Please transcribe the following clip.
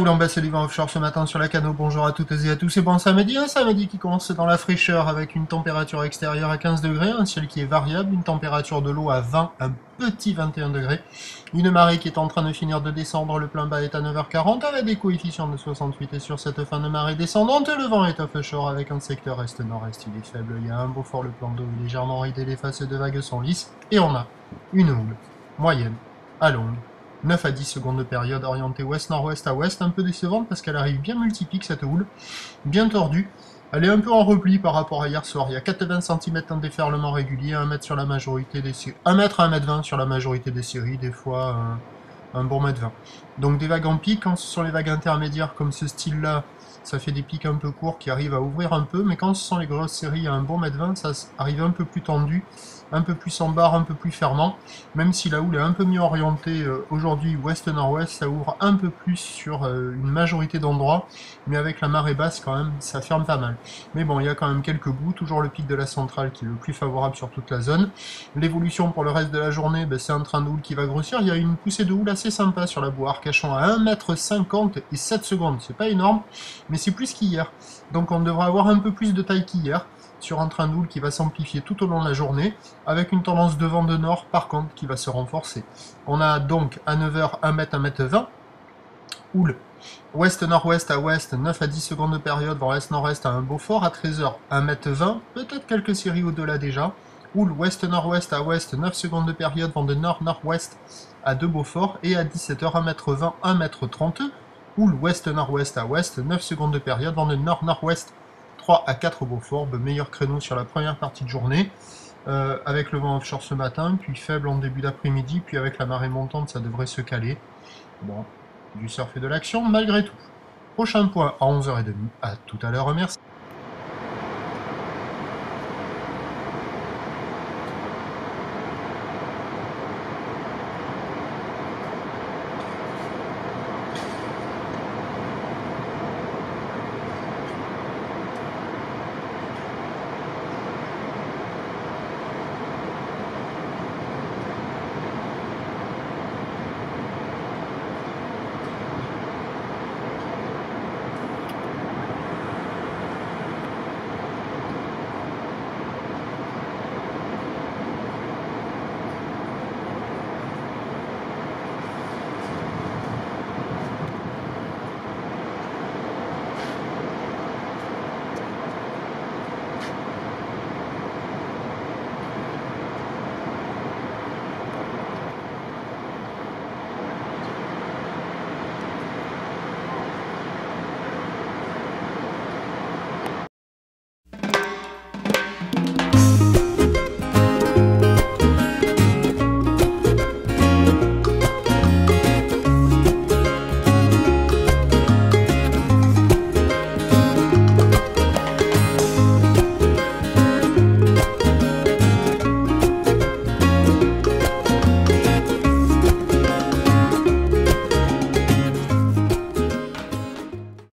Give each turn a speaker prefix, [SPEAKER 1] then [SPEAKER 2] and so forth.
[SPEAKER 1] houle en baisse du vent offshore ce matin sur la Cano. Bonjour à toutes et à tous. C'est bon samedi, un samedi qui commence dans la fraîcheur avec une température extérieure à 15 degrés, un ciel qui est variable, une température de l'eau à 20, un petit 21 degrés, une marée qui est en train de finir de descendre, le plein bas est à 9h40 avec des coefficients de 68 et sur cette fin de marée descendante, le vent est offshore avec un secteur est-nord-est, il est faible, il y a un beau fort, le plan d'eau est légèrement ridé, les faces de vagues sont lisses et on a une houle moyenne à longue. 9 à 10 secondes de période orientée ouest-nord-ouest à ouest, un peu décevante parce qu'elle arrive bien multipique cette houle, bien tordue. Elle est un peu en repli par rapport à hier soir. Il y a 80 cm en déferlement régulier, 1 mètre sur la majorité des séries, 1 mètre à 1,20 m sur la majorité des séries, des fois un bon mètre 20. Donc des vagues en pic, quand ce sont les vagues intermédiaires comme ce style-là, ça fait des pics un peu courts qui arrivent à ouvrir un peu, mais quand ce sont les grosses séries à un bon mètre 20, ça arrive un peu plus tendu, un peu plus en barre, un peu plus fermant, même si la houle est un peu mieux orientée aujourd'hui ouest-nord-ouest, ça ouvre un peu plus sur une majorité d'endroits, mais avec la marée basse quand même, ça ferme pas mal. Mais bon, il y a quand même quelques bouts, toujours le pic de la centrale qui est le plus favorable sur toute la zone. L'évolution pour le reste de la journée, c'est un train de houle qui va grossir, il y a une poussée de houle assez sympa sur la boue Arcachon à 1,50 m et 7 secondes, c'est pas énorme, mais c'est plus qu'hier. Donc on devrait avoir un peu plus de taille qu'hier, sur un train de houle qui va s'amplifier tout au long de la journée, avec une tendance de vent de nord par contre qui va se renforcer. On a donc à 9h 1 m, 1,20 m, houle ouest-nord-ouest à ouest, 9 à 10 secondes de période, vent est-nord-est à un beau fort, à 13h 1,20 m, peut-être quelques séries au-delà déjà, houle ouest-nord-ouest à ouest, 9 secondes de période, vent de nord-nord-ouest à 2 Beaufort, et à 17h 1,20 m, 1,30 m, houle ouest-nord-ouest à ouest, 9 secondes de période, vent de nord-nord-ouest 3 à 4 Beaufort, meilleur créneau sur la première partie de journée, avec le vent offshore ce matin, puis faible en début d'après-midi, puis avec la marée montante ça devrait se caler. Bon, du surf et de l'action malgré tout. Prochain point à 11h30, à tout à l'heure, merci.